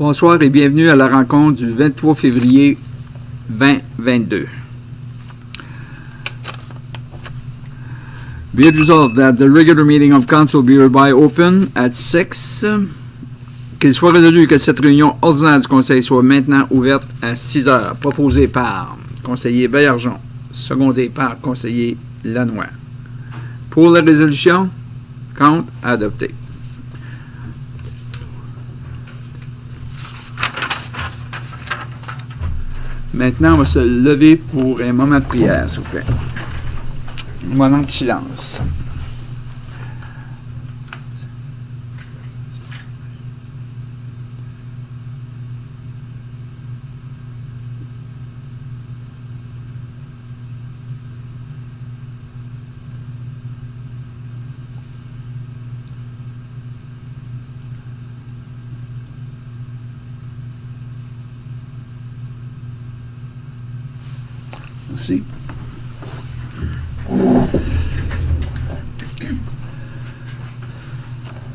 Bonsoir et bienvenue à la rencontre du 23 février 2022. Be it resolved that the regular meeting of council be hereby open at 6. Qu'il soit résolu que cette réunion ordinaire du conseil soit maintenant ouverte à 6 heures, proposée par conseiller Baillargeon, secondée par conseiller Lannoy. Pour la résolution, contre, adopté. Maintenant, on va se lever pour un moment de prière, s'il vous plaît. Un moment de silence. Merci.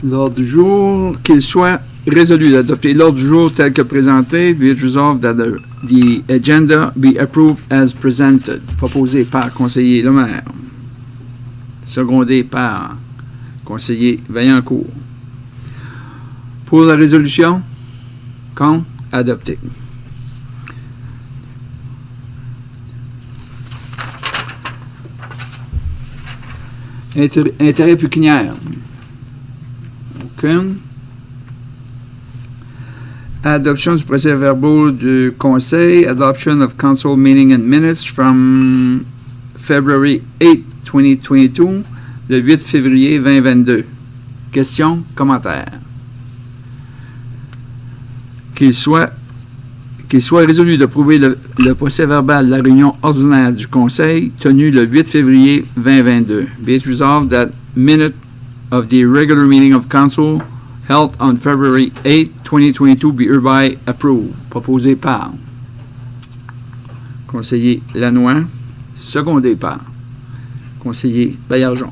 L'ordre du jour, qu'il soit résolu d'adopter l'ordre du jour tel que présenté, be it resolved that the agenda be approved as presented, proposé par conseiller Lemaire, secondé par conseiller Vaillancourt. Pour la résolution, contre, adopté. Intérêt pécuniaire. Aucun. Adoption du procès-verbal du Conseil. Adoption of council meeting and minutes from February 8, 2022, le 8 février 2022. Questions, commentaires. Qu'il soit résolu d'approuver le procès-verbal de la réunion ordinaire du Conseil tenue le 8 février 2022. Be it resolved that minute of the regular meeting of Council held on February 8, 2022 be hereby approved. Proposé par conseiller Lannoy, secondé par conseiller Baillargeon.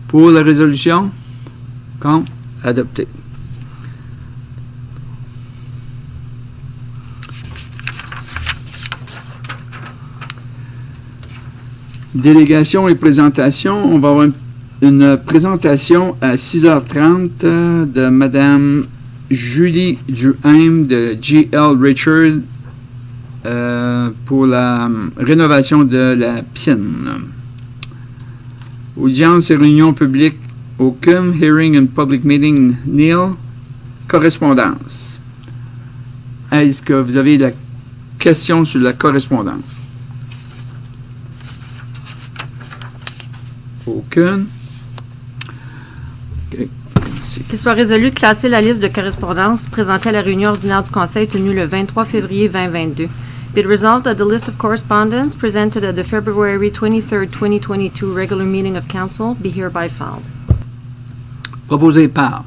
Pour la résolution, contre, adopté. Délégation et présentation. On va avoir une présentation à 6h30 de Mme Julie Duhaime de G.L. Richard pour la rénovation de la piscine. Audience et réunion publique aucune. Hearing and public meeting nil. Correspondance. Est-ce que vous avez la question sur la correspondance? Aucune. Okay. Merci. Qu'il soit résolu de classer la liste de correspondance présentée à la réunion ordinaire du Conseil tenue le 23 février 2022. Be it resolved that the list of correspondence presented at the February 23, 2022 regular meeting of Council be hereby filed. Proposé par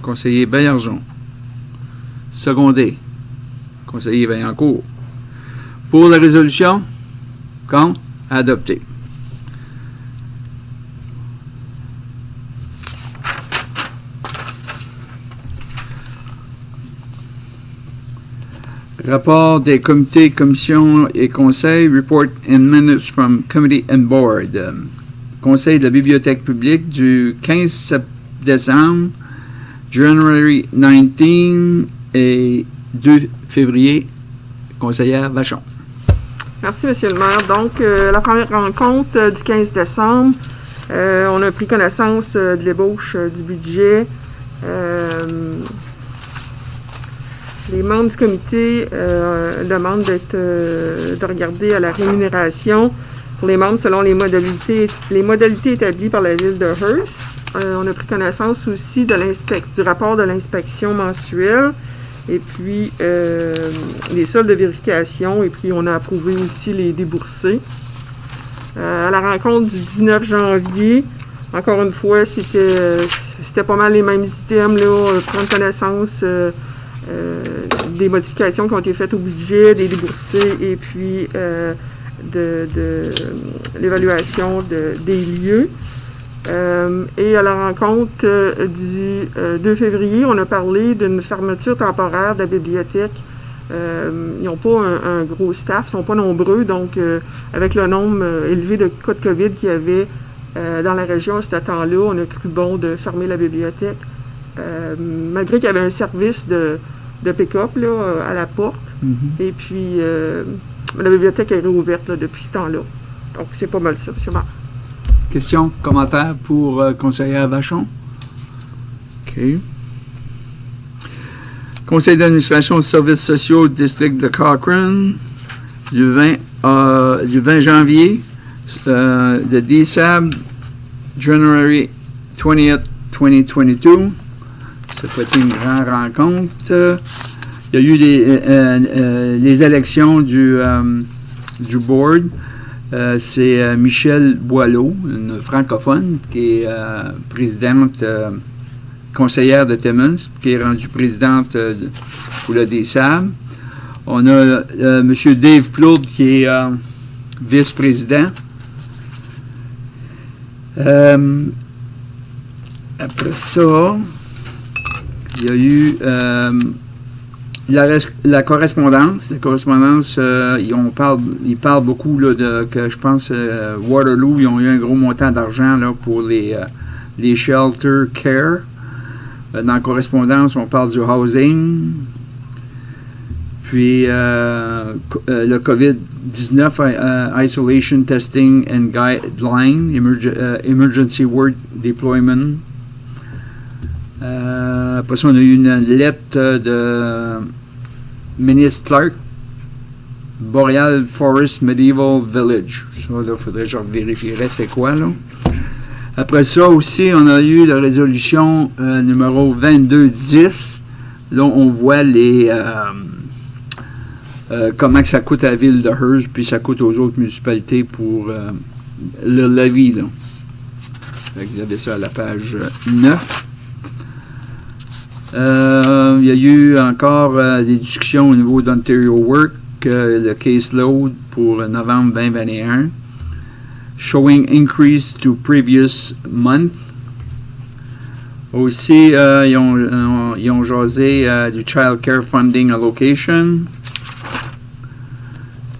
conseiller Baillargeon. Secondé conseiller Vaillancourt. Pour la résolution, contre, adopté. Rapport des comités, commissions et conseils. Report and minutes from committee and board. Conseil de la bibliothèque publique du 15 décembre, January 19 et 2 février. Conseillère Vachon. Merci, M. le maire. Donc, la première rencontre du 15 décembre, on a pris connaissance de l'ébauche du budget. Les membres du comité demandent de regarder à la rémunération pour les membres selon les modalités établies par la ville de Hearst. On a pris connaissance aussi de du rapport de l'inspection mensuelle et puis les soldes de vérification, et puis on a approuvé aussi les déboursés. À la rencontre du 19 janvier, encore une fois, c'était pas mal les mêmes items, là, prendre connaissance des modifications qui ont été faites au budget, des déboursés, et puis de l'évaluation des lieux. Et à la rencontre du 2 février, on a parlé d'une fermeture temporaire de la bibliothèque. Ils n'ont pas un gros staff, ils ne sont pas nombreux, donc avec le nombre élevé de cas de COVID qu'il y avait dans la région à ce temps-là, on a cru bon de fermer la bibliothèque. Malgré qu'il y avait un service de pick-up là, à la porte. Et puis, la bibliothèque est réouverte là, depuis ce temps-là. Donc, c'est pas mal ça, c'est bon. Questions, commentaires pour conseillère Vachon? OK. Conseil d'administration des services sociaux du district de Cochrane, du 20 janvier, de DSAB, January 20th, 2022. Ça a été une grande rencontre. Il y a eu les élections du board. C'est Michelle Boileau, une francophone, qui est présidente conseillère de Timmins, qui est rendue présidente pour le DSAB. On a M. Dave Plourde, qui est vice-président. Après ça, il y a eu la correspondance. La correspondance, ils parlent beaucoup là, que je pense Waterloo, ils ont eu un gros montant d'argent là, pour les shelter care. Dans la correspondance, on parle du housing. Puis le COVID-19, Isolation Testing and Guideline, Emergency Work Deployment. Après ça, on a eu une lettre de ministre Clark, Boreal Forest Medieval Village. Ça, là, il faudrait que je vérifierais c'est quoi, là. Après ça aussi, on a eu la résolution numéro 2210. Là, on voit les comment que ça coûte à la ville de Hearst, puis ça coûte aux autres municipalités pour le levy, là. Vous avez ça à la page 9. Il y a eu encore des discussions au niveau d'Ontario Work, le caseload pour novembre 2021, showing increase to previous month. Aussi, ils ont jasé du Child Care Funding Allocation.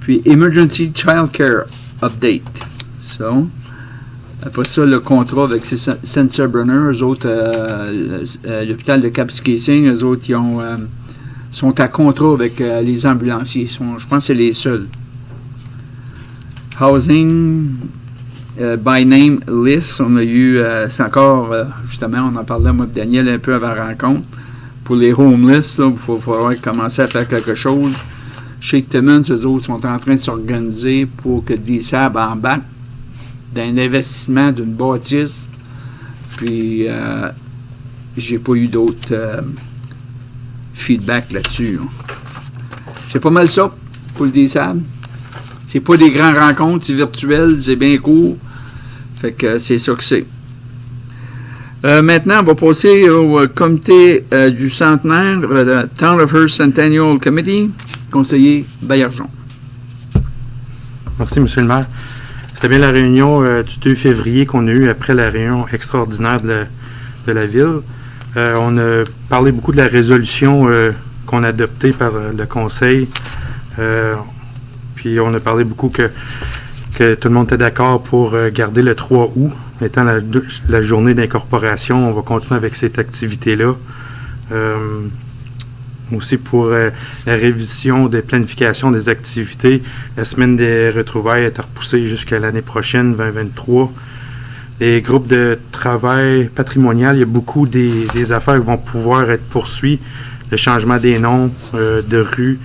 Puis Emergency Child Care Update. So, après ça, le contrat avec Sensenbrenner, eux autres, l'hôpital de Kapuskasing, eux autres, ils sont à contrat avec les ambulanciers. Je pense que c'est les seuls. Housing by name list, on a eu, c'est encore, justement, on en parlait, moi et Daniel, un peu avant la rencontre. Pour les homeless, il faut commencer à faire quelque chose. Chez Timmins, eux autres sont en train de s'organiser pour que DSAB embarque d'un investissement d'une bâtisse. Puis, j'ai pas eu d'autres feedback là-dessus. C'est pas mal ça pour le DSAB. C'est pas des grandes rencontres, c'est virtuel, c'est bien court. Fait que c'est ça que c'est. Maintenant, on va passer au comité du centenaire, le Town of Hearst Centennial Committee, conseiller Baillargeon. Merci, M. le maire. C'était bien la réunion du 2 février qu'on a eue après la réunion extraordinaire de la ville. On a parlé beaucoup de la résolution qu'on a adoptée par le conseil. Puis on a parlé beaucoup que tout le monde était d'accord pour garder le 3 août, étant la journée d'incorporation. On va continuer avec cette activité-là. Aussi pour la révision des planifications des activités, la semaine des retrouvailles est repoussée jusqu'à l'année prochaine, 2023. Les groupes de travail patrimonial, il y a beaucoup des affaires qui vont pouvoir être poursuivies. Le changement des noms de rues,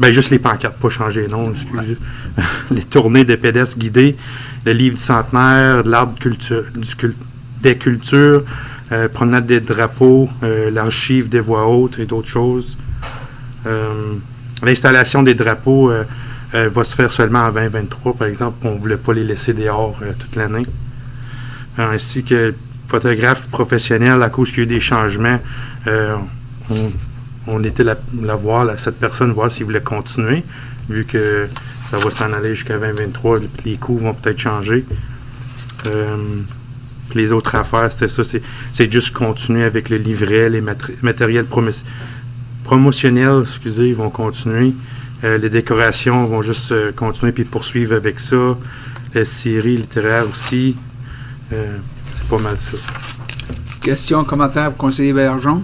juste les pancartes, pas changer les noms, excusez. Les tournées de pédestres guidés, le livre du centenaire, de l'arbre des cultures, promenade des drapeaux, l'archive des voix hautes et d'autres choses. L'installation des drapeaux va se faire seulement en 2023, par exemple. On ne voulait pas les laisser dehors toute l'année. Ainsi que photographe professionnel, à cause qu'il y a eu des changements, on était voir cette personne, voir s'il voulait continuer, vu que ça va s'en aller jusqu'à 2023, les coûts vont peut-être changer. Puis les autres affaires, c'était ça. C'est juste continuer avec le livret, les matériels promotionnels, excusez, ils vont continuer. Les décorations vont juste continuer puis poursuivre avec ça. Les séries littéraires aussi. C'est pas mal ça. Questions, commentaires pour conseiller Bergeron?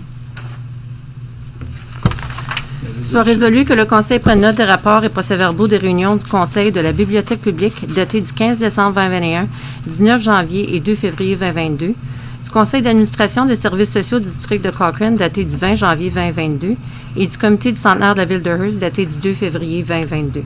Soit résolu que le Conseil prenne note des rapports et procès-verbaux des réunions du Conseil de la Bibliothèque publique datées du 15 décembre 2021, 19 janvier et 2 février 2022, du Conseil d'administration des services sociaux du district de Cochrane daté du 20 janvier 2022 et du Comité du centenaire de la ville de Hearst daté du 2 février 2022.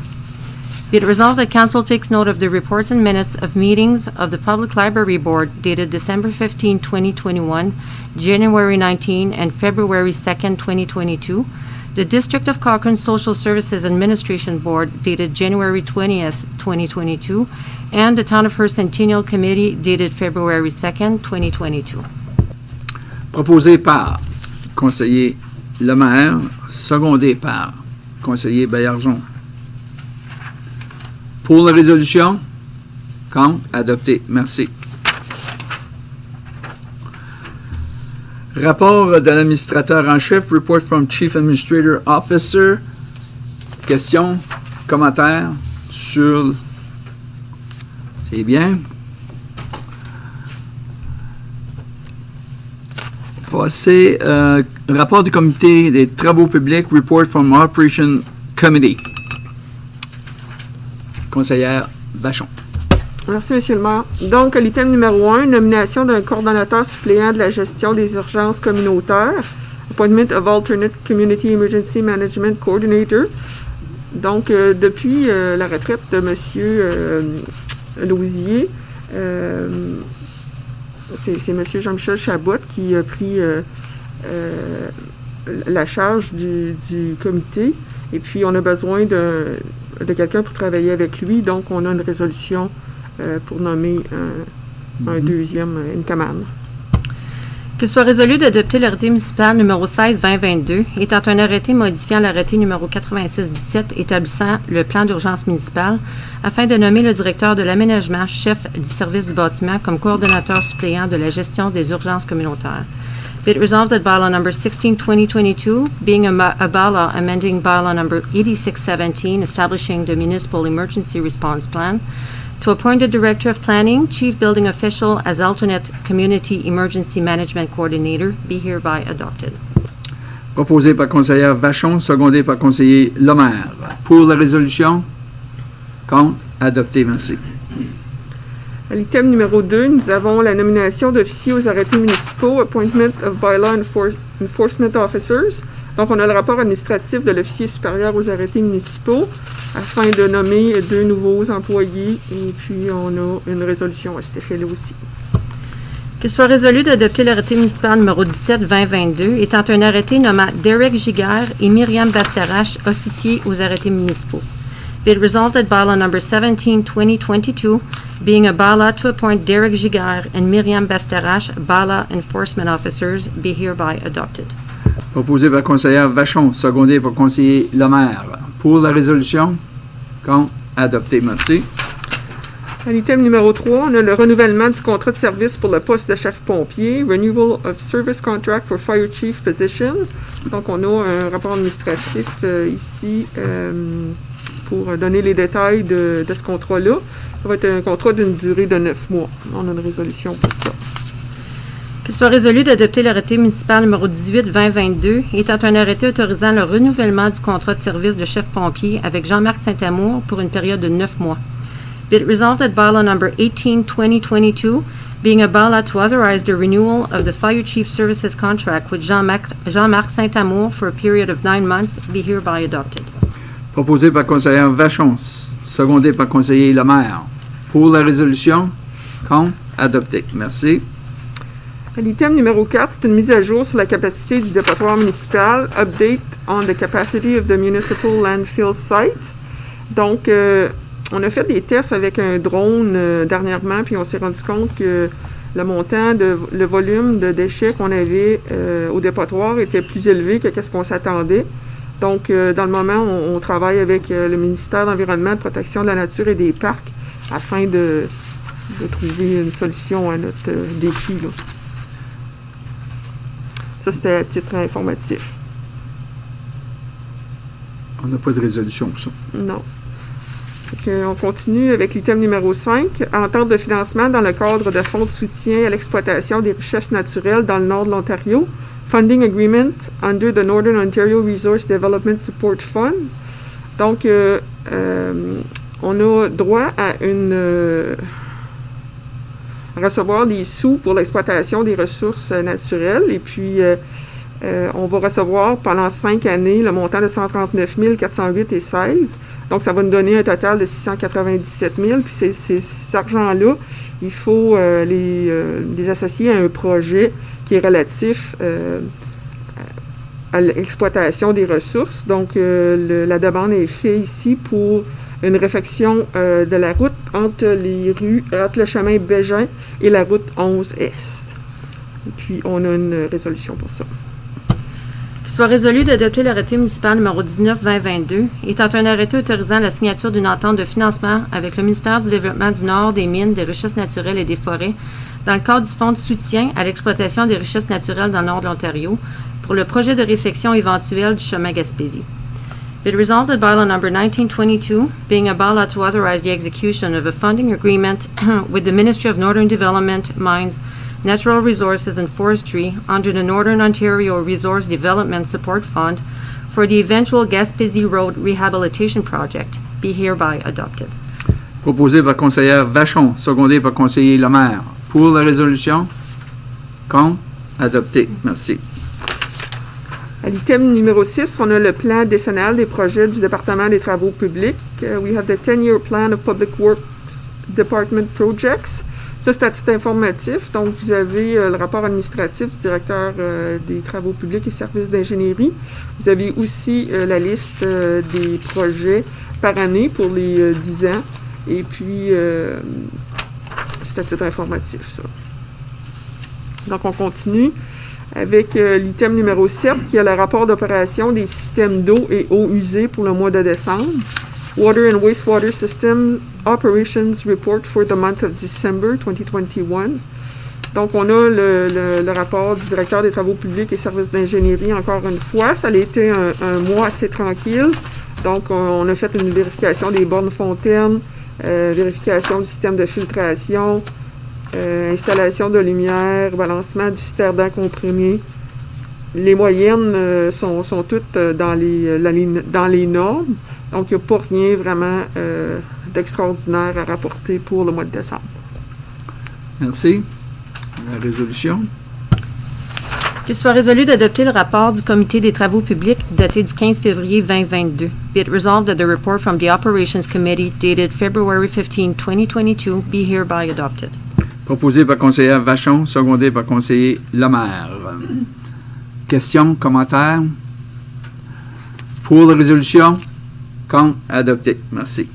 Be it resolved that Council takes note of the reports and minutes of meetings of the Public Library Board dated December 15, 2021, January 19, and February 2, 2022, the District of Cochrane Social Services Administration Board dated January 20th, 2022, and the Town of Hearst Centennial Committee dated February 2nd, 2022. Proposé par conseiller Lemaire, secondé par conseiller Baillargeon. Pour la résolution? Contre? Adopté. Merci. Rapport de l'administrateur en chef, report from Chief Administrator Officer. Questions, commentaires sur... C'est bien. Passer, rapport du comité des travaux publics, report from Operation Committee. Conseillère Vachon. Merci, M. le maire. Donc, l'item numéro 1, nomination d'un coordonnateur suppléant de la gestion des urgences communautaires. Appointment of Alternate Community Emergency Management Coordinator. Donc, depuis la retraite de M. Lausier, c'est M. Jean-Michel Chabot qui a pris la charge du comité. Et puis, on a besoin de quelqu'un pour travailler avec lui. Donc, on a une résolution pour nommer un deuxième, une commande. Que soit résolu d'adopter l'arrêté municipal numéro 16-2022, étant un arrêté modifiant l'arrêté numéro 86-17 établissant le plan d'urgence municipal, afin de nommer le directeur de l'aménagement, chef du service du bâtiment, comme coordonnateur suppléant de la gestion des urgences communautaires. Be it resolved that bylaw number 16-2022, being a bylaw amending bylaw number 86-17, establishing the municipal emergency response plan, to appoint a Director of Planning, Chief Building Official as alternate Community Emergency Management Coordinator, be hereby adopted. Proposé par conseillère Vachon, secondé par conseiller Lemaire. Pour la résolution? Contre? Adopté. Merci. À l'item numéro 2, nous avons la nomination d'officiers aux arrêtés municipaux, Appointment of Bylaw Enforcement Officers. Donc, on a le rapport administratif de l'officier supérieur aux arrêtés municipaux afin de nommer 2 nouveaux employés. Et puis, on a une résolution à cet effet-là aussi. Que soit résolu d'adopter l'arrêté municipal numéro 17-2022, étant un arrêté nommant Derek Giguère et Myriam Bastarache, officiers aux arrêtés municipaux. Be it resolved that bylaw number 17-2022, being a bylaw to appoint Derek Giguère and Myriam Bastarache, bylaw enforcement officers, be hereby adopted. Proposé par conseillère Vachon, secondé par conseiller Lemaire. Pour la résolution? Contre? Adopté. Merci. À l'item numéro 3, on a le renouvellement du contrat de service pour le poste de chef-pompier, Renewal of Service Contract for Fire Chief Position. Donc, on a un rapport administratif ici pour donner les détails de ce contrat-là. Ça va être un contrat d'une durée de 9 mois. On a une résolution pour ça. Que soit résolu d'adopter l'arrêté municipal numéro 18-2022, étant un arrêté autorisant le renouvellement du contrat de service de chef-pompier avec Jean-Marc Saint-Amour pour une période de 9 mois. Be it resolved that bylaw number 18-2022, being a bylaw to authorize the renewal of the Fire Chief Services contract with Jean-Marc Saint-Amour for a period of 9 months, be hereby adopted. Proposé par conseillère Vachon, secondé par conseiller Lemaire. Pour la résolution? Contre? Adopté. Merci. À l'item numéro 4, c'est une mise à jour sur la capacité du dépotoir municipal, update on the capacity of the municipal landfill site. Donc, on a fait des tests avec un drone dernièrement, puis on s'est rendu compte que le montant, le volume de déchets qu'on avait au dépotoir était plus élevé que ce qu'on s'attendait. Donc, dans le moment, on travaille avec le ministère de l'Environnement, de Protection de la Nature et des Parcs afin de de trouver une solution à notre défi, là. Ça, c'était à titre informatif. On n'a pas de résolution pour ça. Non. On continue avec l'item numéro 5. Entente de financement dans le cadre de fonds de soutien à l'exploitation des richesses naturelles dans le nord de l'Ontario. Funding agreement under the Northern Ontario Resource Development Support Fund. Donc, on a droit à recevoir des sous pour l'exploitation des ressources naturelles. Et puis, on va recevoir pendant 5 années le montant de 139 408,16. Donc, ça va nous donner un total de 697 000. Puis, cet argent-là, il faut les associer à un projet qui est relatif à l'exploitation des ressources. Donc, la demande est faite ici pour une réfection de la route entre le chemin Bégin et la route 11-Est. Et puis, on a une résolution pour ça. Qu'il soit résolu d'adopter l'arrêté municipal numéro 19-2022, étant un arrêté autorisant la signature d'une entente de financement avec le ministère du Développement du Nord, des Mines, des Richesses naturelles et des Forêts, dans le cadre du Fonds de soutien à l'exploitation des richesses naturelles dans le nord de l'Ontario, pour le projet de réfection éventuel du chemin Gaspésie. It resolved that bylaw number 1922, being a bylaw to authorize the execution of a funding agreement with the Ministry of Northern Development, Mines, Natural Resources and Forestry under the Northern Ontario Resource Development Support Fund for the eventual Gaspésie Road Rehabilitation Project, be hereby adopted. Proposé par conseillère Vachon, secondé par conseiller Lemaire. Pour la résolution? Contre? Adopté. Merci. À l'item numéro 6, on a le plan décennal des projets du département des travaux publics. We have the 10-year plan of Public Works Department projects. Ça, c'est à titre informatif. Donc, vous avez le rapport administratif du directeur des travaux publics et services d'ingénierie. Vous avez aussi la liste des projets par année pour les 10 ans. Et puis, c'est à titre informatif, ça. Donc, on continue avec l'item numéro 7, qui est le rapport d'opération des systèmes d'eau et eau usée pour le mois de décembre. Water and Wastewater Systems Operations Report for the month of December 2021. Donc, on a le rapport du directeur des travaux publics et services d'ingénierie encore une fois. Ça a été un mois assez tranquille. Donc, on a fait une vérification des bornes fontaines, vérification du système de filtration, installation de lumière, balancement du citerne comprimé. Les moyennes sont toutes dans les normes. Donc, il n'y a pas rien vraiment d'extraordinaire à rapporter pour le mois de décembre. Merci. La résolution? Qu'il soit résolu d'adopter le rapport du Comité des travaux publics daté du 15 février 2022. Be it resolved that the report from the Operations Committee dated February 15, 2022 be hereby adopted. Proposé par conseillère Vachon, secondé par conseiller Lemaire. Questions, commentaires? Pour la résolution? Contre? Adopté. Merci.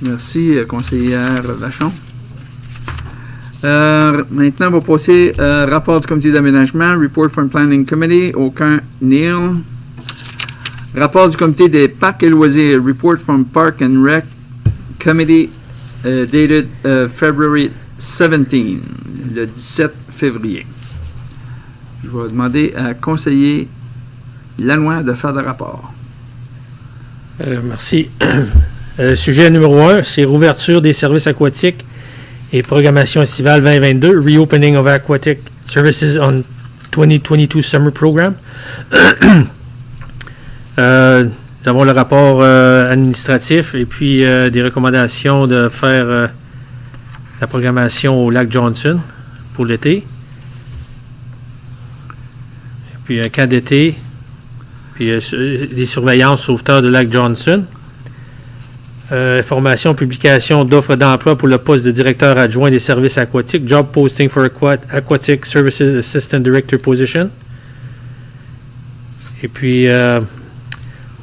Merci, conseillère Vachon. Maintenant, on va passer rapport du comité d'aménagement, Report from Planning Committee, aucun Neil. Rapport du comité des parcs et loisirs, Report from Park and Rec Committee, dated February 17, le 17 février. Je vais demander à conseiller Lanois de faire le rapport. Merci. Sujet numéro 1, c'est rouverture des services aquatiques et programmation estivale 2022, Reopening of Aquatic Services on 2022 Summer Program. Nous avons le rapport administratif et puis des recommandations de faire la programmation au lac Johnson pour l'été. Et puis un camp d'été, puis des surveillances sauveteurs du lac Johnson. Formation, publication d'offres d'emploi pour le poste de directeur adjoint des services aquatiques, job posting for Aquatic Services Assistant Director position. Et puis,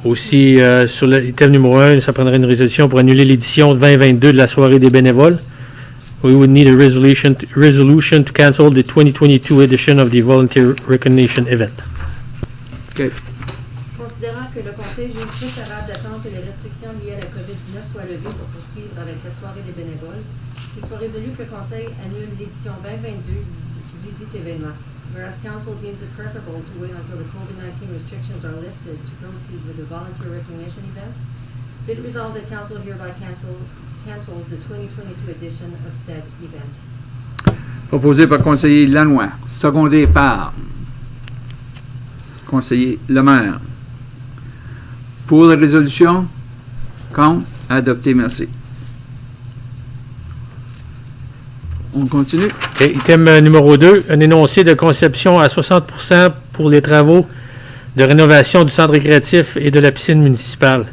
aussi, sur l'item numéro 1, ça prendrait une résolution pour annuler l'édition 2022 de la soirée des bénévoles. We would need a resolution to cancel the 2022 edition of the Volunteer Recognition Event. OK. Considérant que le Conseil juge préférable d'attendre que les restrictions liées à la COVID-19 soient levées pour poursuivre avec la soirée des bénévoles, qu'il soit résolu que le Conseil annule l'édition 2022 du dit événement. Whereas Council deems it preferable to wait until the COVID-19 restrictions are lifted to proceed with the volunteer recognition event, be it resolved that Council hereby cancels the 2022 edition of said event. Proposé par conseiller Lanois, secondé par conseiller Lemaire. Pour la résolution, contre, adopté, merci. On continue. Et item numéro 2, un énoncé de conception à 60% pour les travaux de rénovation du centre récréatif et de la piscine municipale.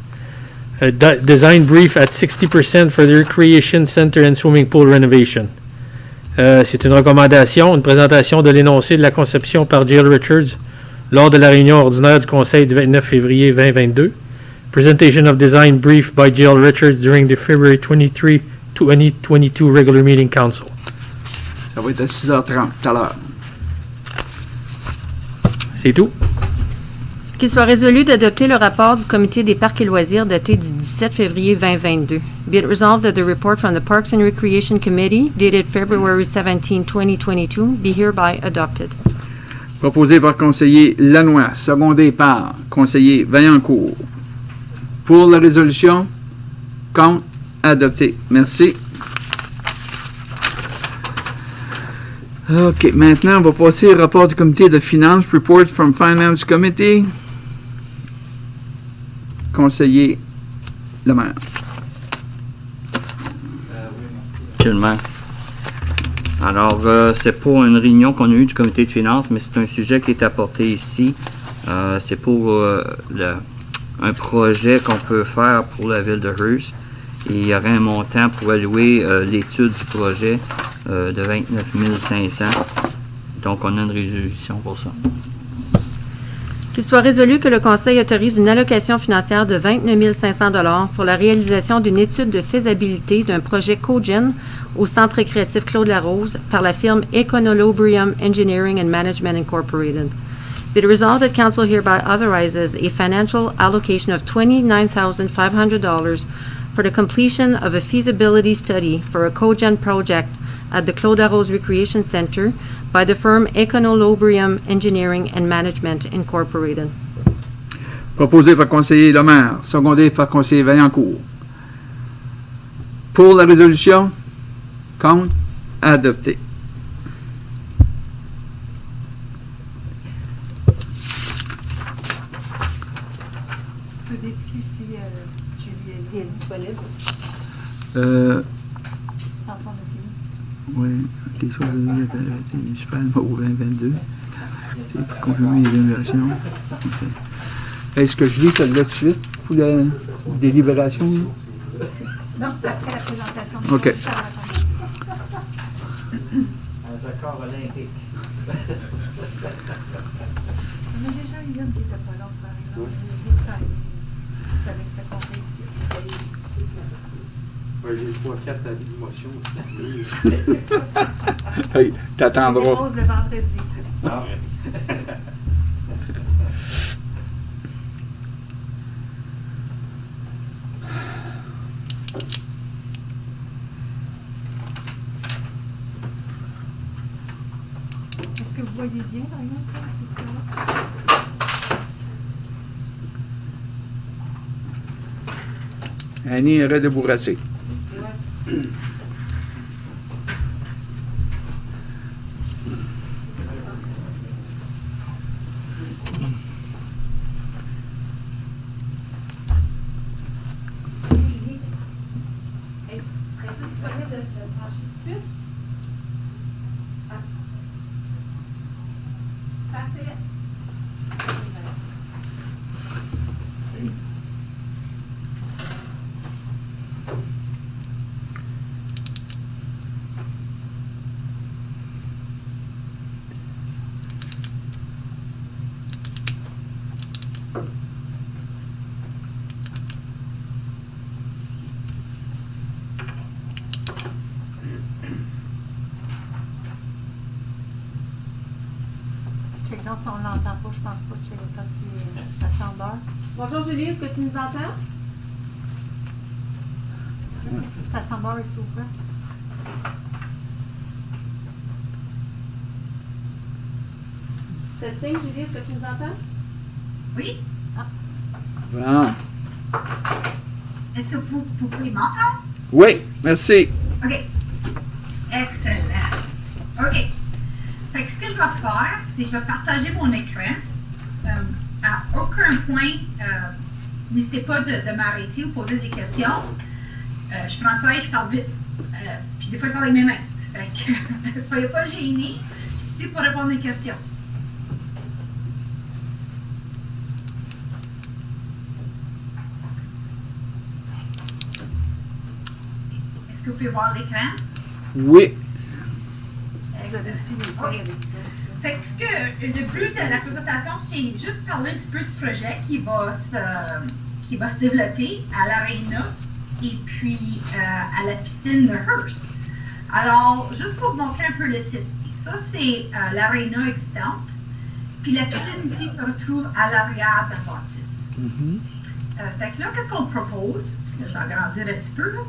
Design brief at 60% for the recreation center and swimming pool renovation. C'est une recommandation, une présentation de l'énoncé de la conception par Jill Richards lors de la réunion ordinaire du Conseil du 29 février 2022. Presentation of design brief by Jill Richards during the February 23, 2022 regular meeting council. Ça va être à 6h30 tout à l'heure. C'est tout. Qu'il soit résolu d'adopter le rapport du Comité des parcs et loisirs daté du 17 février 2022. Be it resolved that the report from the Parks and Recreation Committee dated February 17, 2022 be hereby adopted. Proposé par conseiller Lanois, secondé par conseiller Vaillancourt. Pour la résolution, contre, adopté. Merci. OK, maintenant, on va passer au rapport du comité de finances, report from Finance Committee. Conseiller Lemaire. Monsieur le maire. Alors, c'est pas une réunion qu'on a eue du comité de finances, mais c'est un sujet qui est apporté ici. C'est pour un projet qu'on peut faire pour la ville de Hearst. Et il y aurait un montant pour allouer l'étude du projet de 29 500. Donc, on a une résolution pour ça. Qu'il soit résolu que le Conseil autorise une allocation financière de 29 500 $ pour la réalisation d'une étude de faisabilité d'un projet cogen au Centre récréatif Claude-Larose par la firme Econolobrium Engineering and Management Incorporated. Be it resolved that Council hereby authorizes a financial allocation of $29,500 for the completion of a feasibility study for a cogen project at the Claude-Larose Recreation Center by the firm Econolobrium Engineering and Management Incorporated. Proposé par conseiller Lemaire, secondé par conseiller Vaillancourt. Pour la résolution, contre, adopté. Tu peux vérifier si Julie est disponible. François l'a fini. Oui, OK, soit le municipal au 2022. C'est pour confirmer les évaluations. Okay. Est-ce que je lis celle-là tout de suite pour la délibération? Non, après la présentation. OK. Un record olympique. On a déjà une qui n'était pas là, par exemple. C'était avec ce conseil ici. Ouais, j'ai 3-4 avis de motion. Hey, On t'attendras. dépose le vendredi. Ah. Est-ce que vous voyez bien, par exemple? Annie, arrête de bourrasser. Check donc si on l'entend pas, je pense pas. Check quand ça semble s'endort. Bonjour Julie, est-ce que tu nous entends? Ta soundbar est ouverte? Testing, Julie, est-ce que tu nous entends? Oui? Bon. Est-ce que vous pouvez m'entendre? Oui, merci. OK. Excellent. OK. Fait que ce que je vais faire, c'est que je vais partager mon écran. À aucun point, n'hésitez pas de m'arrêter ou poser des questions. Je prends ça et je parle vite. Puis des fois, je parle avec mes mains. Fait que soyez pas gênés. Je suis ici pour répondre aux questions. Est-ce que vous pouvez voir l'écran? Oui. Vous avez aussi les feuilles avec ça. Fait que le but de la présentation, c'est juste parler un petit peu du projet qui va se développer à l'Arena et puis à la piscine de Hearst. Alors, juste pour vous montrer un peu le site ici. Ça, c'est l'Arena existante. Puis la piscine ici se retrouve à l'arrière de la bâtisse. Fait que là, qu'est-ce qu'on propose? Là, je vais agrandir un petit peu. Là.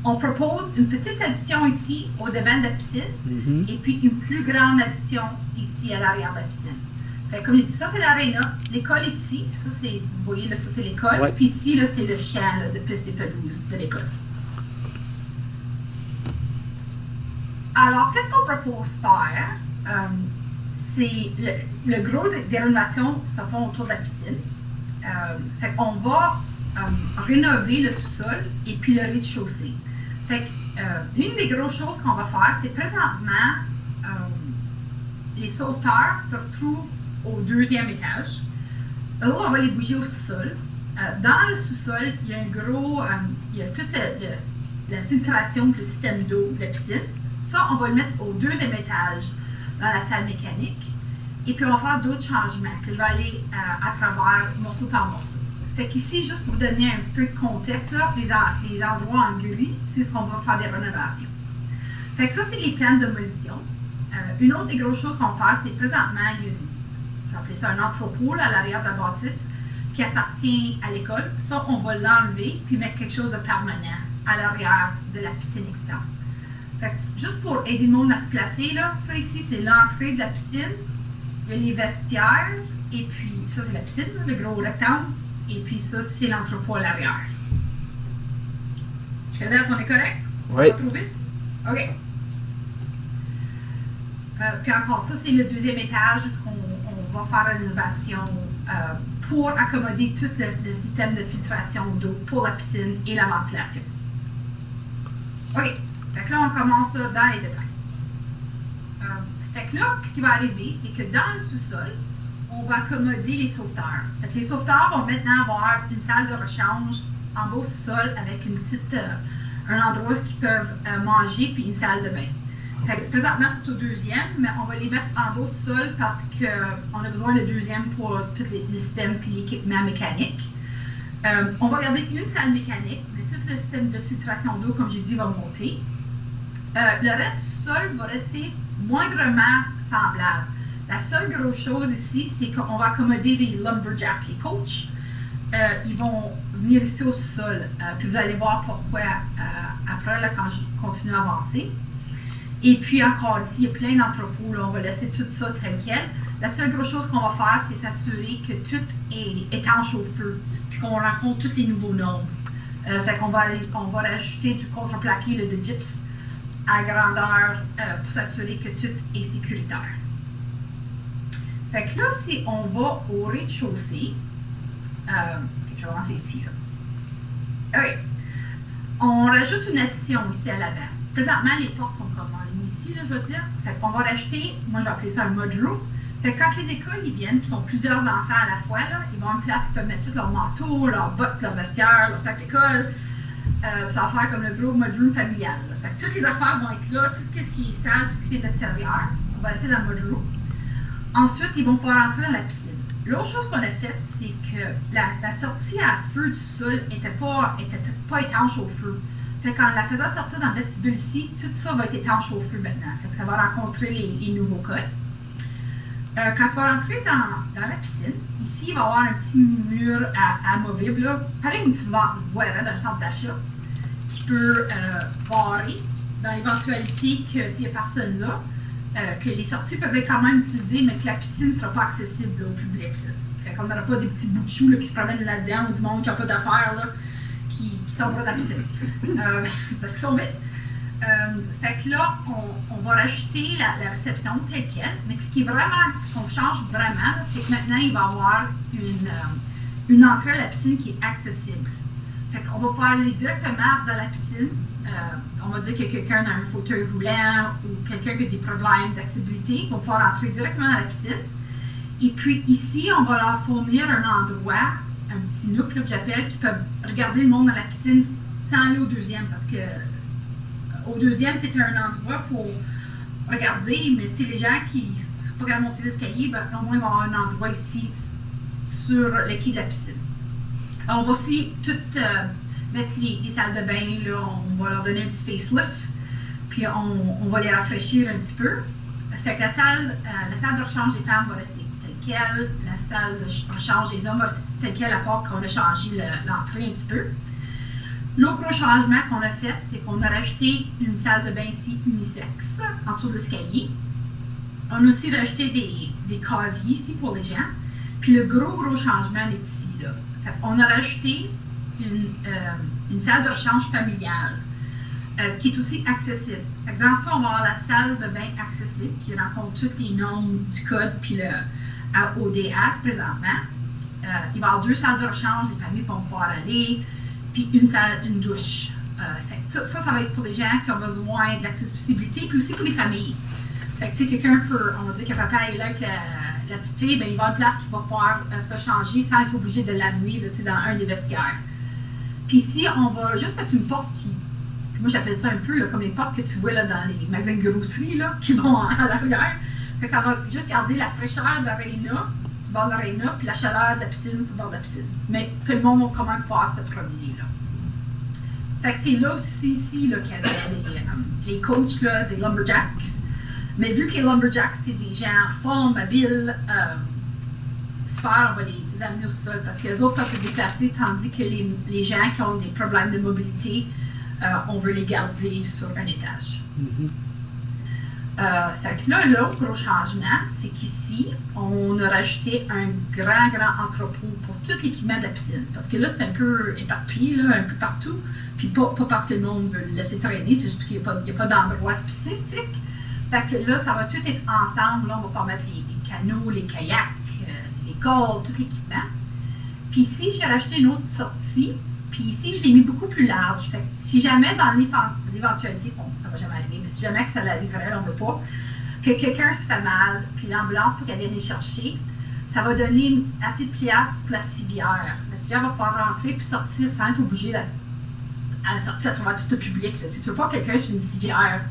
On propose une petite addition ici au devant de la piscine et puis une plus grande addition ici à l'arrière de la piscine. Fait que, comme je dis, ça c'est l'aréna, l'école est ici, ça c'est, vous voyez là, ça c'est l'école, Ouais. puis ici là c'est le champ là, de piste et pelouse de l'école. Alors, qu'est-ce qu'on propose faire? C'est le gros des rénovations se font autour de la piscine. Fait qu'on va rénover le sous-sol et puis le rez-de-chaussée. Fait que, une des grosses choses qu'on va faire, c'est présentement, les sauveteurs se retrouvent au 2e étage. Là, on va les bouger au sous-sol. Dans le sous-sol, il y a un gros, il y a toute la filtration de le système d'eau de la piscine. Ça, on va le mettre au 2e étage dans la salle mécanique. Et puis, on va faire d'autres changements que je vais aller à travers morceau par morceau. Fait qu'ici, juste pour vous donner un peu de contexte, là, les endroits en gris, c'est ce qu'on va faire des rénovations. Fait que ça, c'est les plans de démolition. Une autre des grosses choses qu'on va faire, c'est présentement, il y a j'ai appelé ça un entrepôt là, à l'arrière de la bâtisse qui appartient à l'école. Ça, on va l'enlever puis mettre quelque chose de permanent à l'arrière de la piscine externe. Fait que, juste pour aider le monde à se placer, là, ça ici, c'est l'entrée de la piscine. Il y a les vestiaires, et puis ça, c'est la piscine, là, le gros rectangle. Et puis ça, c'est l'entrepôt à l'arrière. Jusqu'à date, on est correct? Oui. On va trouver? OK. Puis encore, ça, c'est le 2e étage où on va faire la rénovation pour accommoder tout le système de filtration d'eau pour la piscine et la ventilation. OK. Fait que là, on commence là, dans les détails. Fait que là, ce qui va arriver, c'est que dans le sous-sol, on va accommoder les sauveteurs. Fait que les sauveteurs vont maintenant avoir une salle de rechange en bas au sous-sol avec une petite, un endroit où ils peuvent manger puis une salle de bain. Fait que présentement, c'est au 2e, mais on va les mettre en bas au sol parce qu'on a besoin de 2e pour tous les systèmes et l'équipement mécanique. On va garder une salle mécanique, mais tout le système de filtration d'eau, comme j'ai dit, va monter. Le reste du sol va rester moindrement semblable. La seule grosse chose ici, c'est qu'on va accommoder les lumberjacks, les coachs. Ils vont venir ici au sol. Puis vous allez voir pourquoi après, là, quand je continue à avancer. Et puis encore ici, il y a plein d'entrepôts. On va laisser tout ça tel quel. La seule grosse chose qu'on va faire, c'est s'assurer que tout est étanche au feu. Puis qu'on rencontre tous les nouveaux normes. C'est qu'on va rajouter du contreplaqué de gyps à grandeur pour s'assurer que tout est sécuritaire. Fait que là, si on va au rez-de-chaussée, je vais avancer ici, là. OK. On rajoute une addition ici à l'avant. Présentement, les portes sont comme en ligne ici, là, je veux dire. Fait qu'on va rajouter, moi je vais appeler ça un mudroom. Fait que quand les écoles ils viennent, puis sont plusieurs enfants à la fois, là, ils vont en place, ils peuvent mettre tous leurs manteaux, leurs bottes, leur vestiaire, leur sac d'école. Ça va faire comme le gros mudroom familial. Là. Fait que toutes les affaires vont être là, tout ce qui est sale, tout ce qui est de l'extérieur. On va essayer dans le mudroom. Ensuite, ils vont pouvoir entrer dans la piscine. L'autre chose qu'on a faite, c'est que la sortie à feu du sol n'était pas étanche au feu. Fait qu'en la faisant sortir dans le vestibule ici, tout ça va être étanche au feu maintenant. Ça fait que ça va rencontrer les nouveaux codes. Quand tu vas rentrer dans la piscine, ici, il va y avoir un petit mur amovible, là, pareil où tu verrais d'un centre d'achat, qui peut barrer dans l'éventualité qu'il n'y ait personne là, que les sorties peuvent être quand même utilisées, mais que la piscine ne sera pas accessible là, au public. Là. Fait qu'on n'aura pas des petits bouts de choux là, qui se promènent là-dedans ou du monde qui n'a pas d'affaires là, qui tombera dans la piscine. Parce qu'ils sont bêtes. Fait que là, on va rajouter la réception telle qu'elle, mais ce qui est vraiment, qu'on change vraiment, c'est que maintenant, il va y avoir une entrée à la piscine qui est accessible. Fait qu'on va pouvoir aller directement dans la piscine. On va dire que quelqu'un a un fauteuil roulant ou quelqu'un qui a des problèmes d'accessibilité va pouvoir entrer directement dans la piscine. Et puis ici, on va leur fournir un endroit, un petit nook là, que j'appelle, qui peuvent regarder le monde dans la piscine sans aller au deuxième, parce que au deuxième, c'est un endroit pour regarder, mais les gens qui ne sont pas capables de monter l'escalier, ben, au moins, ils vont avoir un endroit ici sur le quai de la piscine. Alors, on va aussi tout mettre les salles de bain, là, on va leur donner un petit facelift, puis on va les rafraîchir un petit peu. Ça fait que la salle de rechange des femmes va rester telle quelle, la salle de rechange des hommes va rester telle quelle, à part qu'on a changé l'entrée un petit peu. L'autre gros changement qu'on a fait, c'est qu'on a rajouté une salle de bain ici unisexe en dessous de l'escalier. On a aussi rajouté des casiers ici pour les gens. Puis le gros changement est ici. Là. On a rajouté une salle de rechange familiale qui est aussi accessible. Fait que dans ça, on va avoir la salle de bain accessible qui rencontre toutes les normes du code puis le ODA présentement. Il va y avoir 2 salles de rechange, les familles vont pouvoir aller. Puis une douche. Ça va être pour les gens qui ont besoin de l'accessibilité, puis aussi pour les familles. Fait que, tu sais, quelqu'un peut, on va dire que papa est là avec la petite fille, ben, il va avoir une place qui va pouvoir se changer sans être obligé de l'amener dans un des vestiaires. Puis ici, on va juste mettre une porte qui, moi j'appelle ça un peu là, comme les portes que tu vois là, dans les magasins de grosserie là, qui vont à l'arrière. Fait que ça va juste garder la fraîcheur de l'aréna, du bord de l'aréna, puis la chaleur de la piscine sur le bord de la piscine. Mais que le monde va quand même pouvoir se promener là. Fait que c'est là aussi ici là, qu'il y avait les coachs là, des lumberjacks. Mais vu que les lumberjacks, c'est des gens forts, mobiles, super, on va les amener au sol parce que les autres peuvent se déplacer, tandis que les gens qui ont des problèmes de mobilité, on veut les garder sur un étage. Fait que là, l'autre gros changement, c'est qu'ici, on a rajouté un grand entrepôt pour tout l'équipement de la piscine. Parce que là, c'est un peu éparpillé, là, un peu partout. Puis pas parce que le monde veut le laisser traîner, c'est juste qu'il n'y a pas d'endroit spécifique. Fait que là, ça va tout être ensemble. Là, on va pouvoir mettre les canots, les kayaks, les cordes, tout l'équipement. Puis ici, j'ai rajouté une autre sortie. Puis ici, je l'ai mis beaucoup plus large. Fait que si jamais dans l'éventualité, bon, ça va jamais arriver, mais si jamais que ça l'arriverait, on ne veut pas, que quelqu'un se fait mal, puis l'ambulance, il faut qu'elle vienne les chercher, ça va donner assez de place pour la civière. La civière va pouvoir rentrer puis sortir sans être obligée à sortir à travers tout le public. Là. Tu ne veux pas quelqu'un sur une civière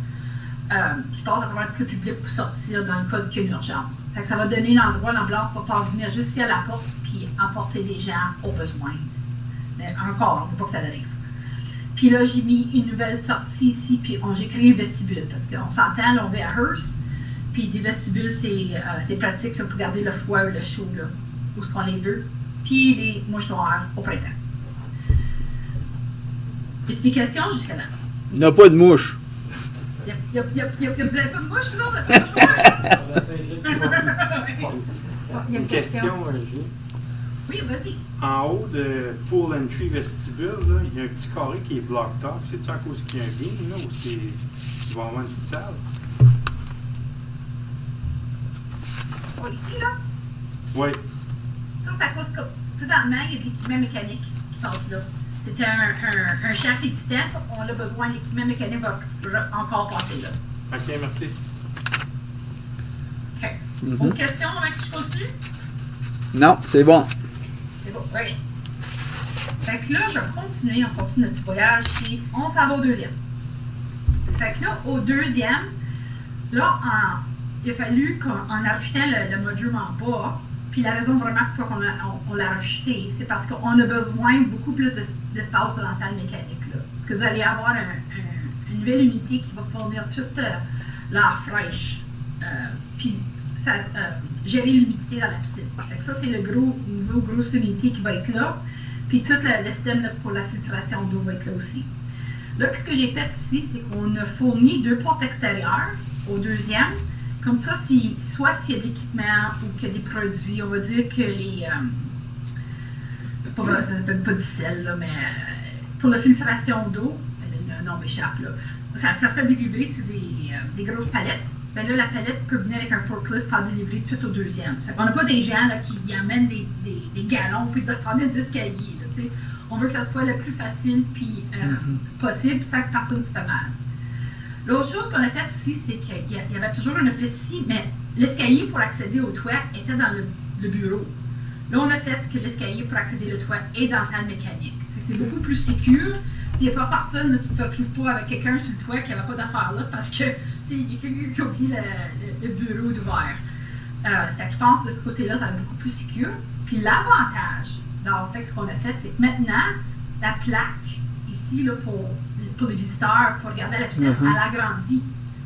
qui passe à travers tout le public pour sortir dans le cas qu'il y a une urgence. Fait que ça va donner l'endroit, l'ambulance va pouvoir venir juste ici à la porte puis emporter les gens au besoin. Mais encore, on ne veut pas que ça arrive. Puis là, j'ai mis une nouvelle sortie ici, puis j'ai créé un vestibule, parce qu'on s'entend, là, on va à Hearst, puis des vestibules, c'est pratique là, pour garder le froid ou le chaud, là, où ce qu'on les veut. Puis les mouches noires au printemps. Y a-t-il des questions jusqu'à là? Il n'y a pas de mouche. Vous n'avez pas de mouche, vous autres? Il y a une question. Julie. Oui, vas-y. En haut de Full Entry Vestibule, là, il y a un petit carré qui est blocked off. C'est-tu à cause qu'il y a un beam, là, ou c'est... Ils vont avoir une petite salle? Oui, ici, là? Oui. Ça, c'est à cause que, présentement, il y a de l'équipement mécanique qui passe là. C'était un chef existant, on a besoin, l'équipement mécanique va encore passer là. OK, merci. OK. Autre question avant que je continue? Non, c'est bon. C'est bon, OK. Fait que là, je vais continuer, on continue notre petit voyage, puis on s'en va au deuxième. Fait que là, au deuxième, là, il a fallu qu'en rajoutant le module en bas, puis la raison vraiment pourquoi on l'a rajouté, c'est parce qu'on a besoin de beaucoup plus d'espace dans la salle mécanique. Là. Parce que vous allez avoir une nouvelle unité qui va fournir toute l'air fraîche. Puis gérer l'humidité dans la piscine. Fait que ça, c'est le nouveau grosse unité qui va être là. Puis tout le système là, pour la filtration d'eau va être là aussi. Là, ce que j'ai fait ici, c'est qu'on a fourni 2 portes extérieures au deuxième. Comme ça, soit s'il y a de l'équipement ou qu'il y a des produits, on va dire que les... c'est pas vrai, ça s'appelle pas du sel, là, mais pour la filtration d'eau, le nom m'échappe, là, ça serait délivré sur des grosses palettes. Ben là, la palette peut venir avec un forklift faire délivrer tout de suite au deuxième. On n'a pas des gens là, qui amènent des galons puis de prendre des escaliers. Là, on veut que ça soit le plus facile puis possible sans que personne se fait mal. L'autre chose qu'on a fait aussi, c'est qu'il y avait toujours un office ici, mais l'escalier pour accéder au toit était dans le bureau. Là, on a fait que l'escalier pour accéder au toit est dans la salle mécanique. C'est beaucoup plus sécure. Il n'y a pas personne, tu ne te retrouves pas avec quelqu'un sur le toit qui n'avait pas d'affaires là parce que il y a quelqu'un qui a oublié le bureau d'ouvert. Je pense que de ce côté-là, ça va être beaucoup plus sécure. Puis l'avantage dans fait, ce qu'on a fait, c'est que maintenant, la plaque ici là, pour les visiteurs, pour regarder la piscine, elle a grandi.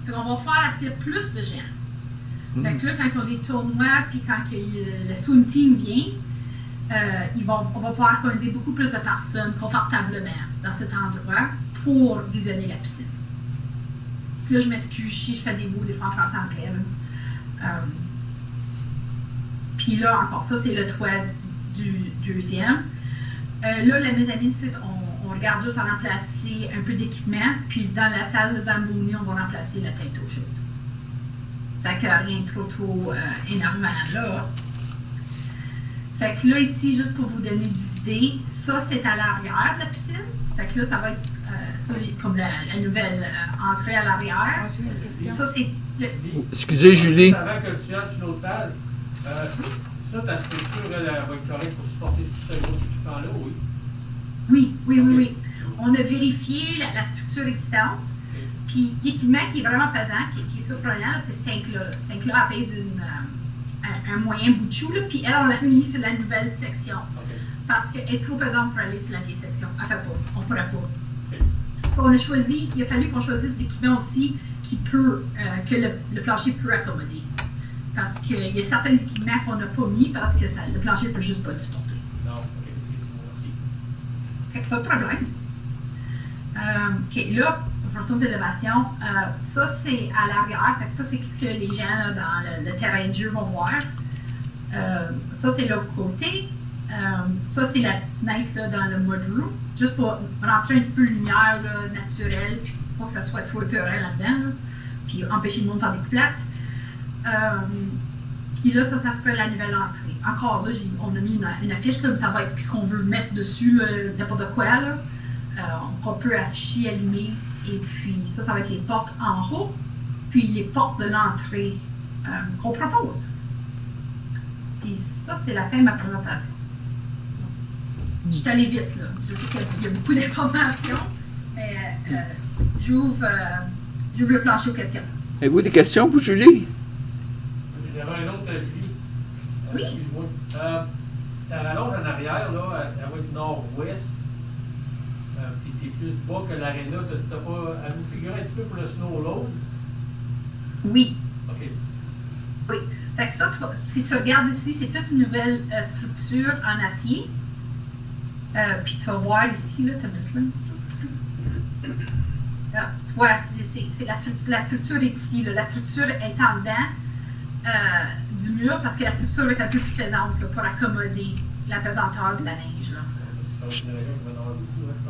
Donc, on va faire assez plus de gens. Fait que là, quand on a des tournois, puis quand le swim team vient, on va pouvoir accommoder beaucoup plus de personnes confortablement dans cet endroit pour visionner la piscine. Puis là, je m'excuse si je fais des mots des fois en français anglais. Puis là, encore, ça, c'est le toit du deuxième. Là, la mezzanine, on regarde juste à remplacer un peu d'équipement. Puis dans la salle de Zamboni, on va remplacer la tête d'eau chaude. Fait que rien de trop énormément là. Fait que là, ici, juste pour vous donner des idées, ça, c'est à l'arrière de la piscine. Fait que là, ça va être ça, c'est comme la nouvelle entrée à l'arrière. Ça, c'est... Excusez, Julie. Avant que tu ailles sur l'autre page, ça, ta structure, elle va être correcte pour supporter tout ce gros équipement-là, oui? Oui. On a vérifié la structure existante. Puis l'équipement qui est vraiment pesant, qui est surprenant, c'est ce tank-là. Ce tank-là, elle pèse un moyen bout de chou, là, puis elle, on l'a mis sur la nouvelle section. Parce qu'elle est trop pesante pour aller sur la vieille section. Enfin, on ne pourrait pas. Il a fallu qu'on choisisse des équipements aussi que le plancher peut accommoder. Parce qu'il y a certains équipements qu'on n'a pas mis parce que le plancher ne peut juste pas le supporter. Non, ok, pas de problème. OK, là, pour retourner aux élévations, ça, c'est à l'arrière. Ça, c'est ce que les gens là, dans le terrain de jeu vont voir. Ça, c'est l'autre côté. Ça, c'est la petite fenêtre là, dans le mudroom. Juste pour rentrer un petit peu de lumière là, naturelle, puis pour pas que ça soit trop épeurant là-dedans. Là, puis empêcher le monde de faire des couplates. Puis là, ça serait la nouvelle entrée. Encore là, on a mis une affiche, là, mais ça va être ce qu'on veut mettre dessus, n'importe quoi. Là. On peut afficher, allumer. Et puis ça va être les portes en haut, puis les portes de l'entrée qu'on propose. Puis ça, c'est la fin de ma présentation. Je suis allée vite, là. Je sais qu'il y a beaucoup d'informations, mais j'ouvre le plancher aux questions. Avez-vous des questions pour Julie? J'avais un autre, Julie. Oui. Excuse-moi. Ta rallonge en arrière, là, elle va être nord-ouest. Puis tu es plus bas que l'aréna. Tu n'as pas à nous figurer un petit peu pour le snow load? Oui. OK. Oui. Fait que ça, si tu regardes ici, c'est toute une nouvelle structure en acier. Puis tu vas voir ici, là, tu vois, c'est la structure est ici. Là. La structure est en dedans du mur parce que la structure va être un peu plus pesante là, pour accommoder la pesanteur de la neige. Là. Ça va être une région qui va en avoir beaucoup, je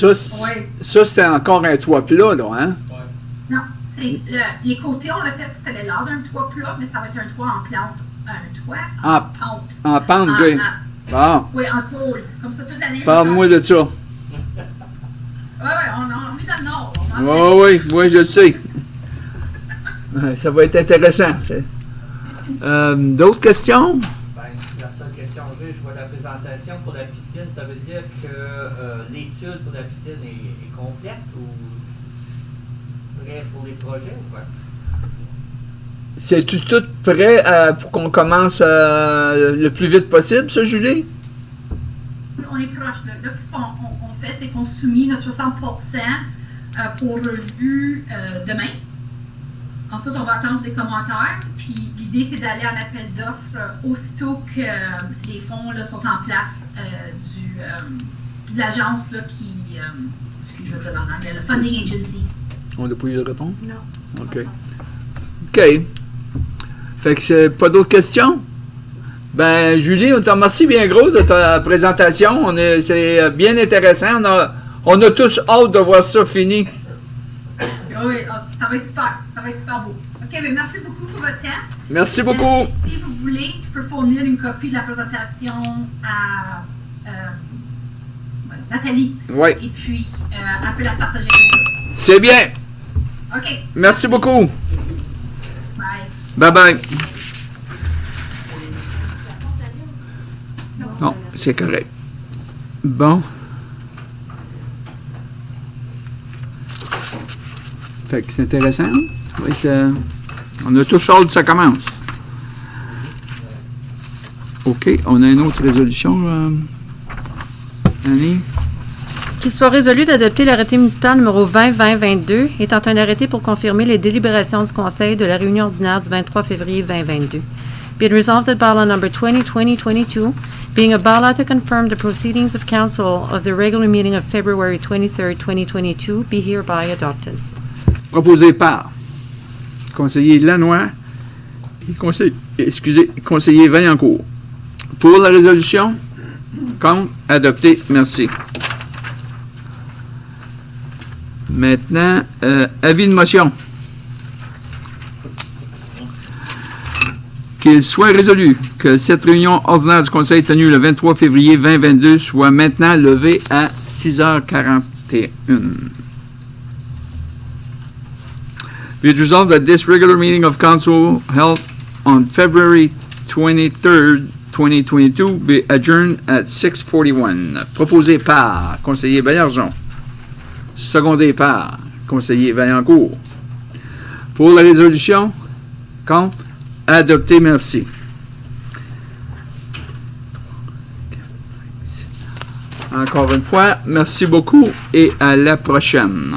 pense. Ça, c'était encore un toit plat, là, hein? Ouais. Non, les côtés, on l'a fait pour qu'elle ait l'air d'un toit plat, mais ça va être un toit en plante. Un toit en pente. En pente, oui. Bon. Oui, en tôle. Comme ça, toute l'année. Parle-moi de ça. Oui, on est dans le nord. Oui, je sais. Ça va être intéressant. D'autres questions? Ben, la seule question que j'ai, je vois la présentation pour la piscine. Ça veut dire que l'étude pour la piscine est complète ou prête pour les projets ou quoi? C'est-tu tout prêt pour qu'on commence le plus vite possible, ça, Julie? On est proche. Là, ce qu'on fait, c'est qu'on soumet nos 60% pour revue demain. Ensuite, on va attendre des commentaires. Puis l'idée, c'est d'aller en appel d'offres aussitôt que les fonds là, sont en place de l'agence là, qui... excusez, je vais dire en anglais, le Funding Agency. On n'a pas eu de réponse? Non. OK. OK. Fait que c'est pas d'autres questions? Ben, Julie, on te remercie bien gros de ta présentation. C'est bien intéressant. On a tous hâte de voir ça fini. Oui, ça va être super. Ça va être super beau. OK, bien, merci beaucoup pour votre temps. Merci beaucoup. Si vous voulez, je peux fournir une copie de la présentation à Nathalie. Oui. Et puis, elle peut la partager avec vous. C'est bien. OK. Merci beaucoup. Bye. Bye-bye. Non, c'est correct. Bon. Fait que c'est intéressant. Oui, on a tout hâte, ça commence. OK, on a une autre résolution, Annie? Qu'il soit résolu d'adopter l'arrêté municipal numéro 20-2022, étant un arrêté pour confirmer les délibérations du Conseil de la réunion ordinaire du 23 février 2022. Be it resolved that bylaw number 20-2022, being a bylaw to confirm the proceedings of council of the regular meeting of February 23, 2022, be hereby adopted. Proposé par conseiller Lanois et conseiller Vaillancourt. Pour la résolution, contre, adopté, merci. Maintenant, avis de motion. Qu'il soit résolu que cette réunion ordinaire du Conseil tenue le 23 février 2022 soit maintenant levée à 6h41. Be it resolved that this regular meeting of council held on February 23rd, 2022 be adjourned at 6:41. Proposé par conseiller Baillargeon. Secondé par conseiller Vaillancourt. Pour la résolution, contre, adopté, merci. Encore une fois, merci beaucoup et à la prochaine.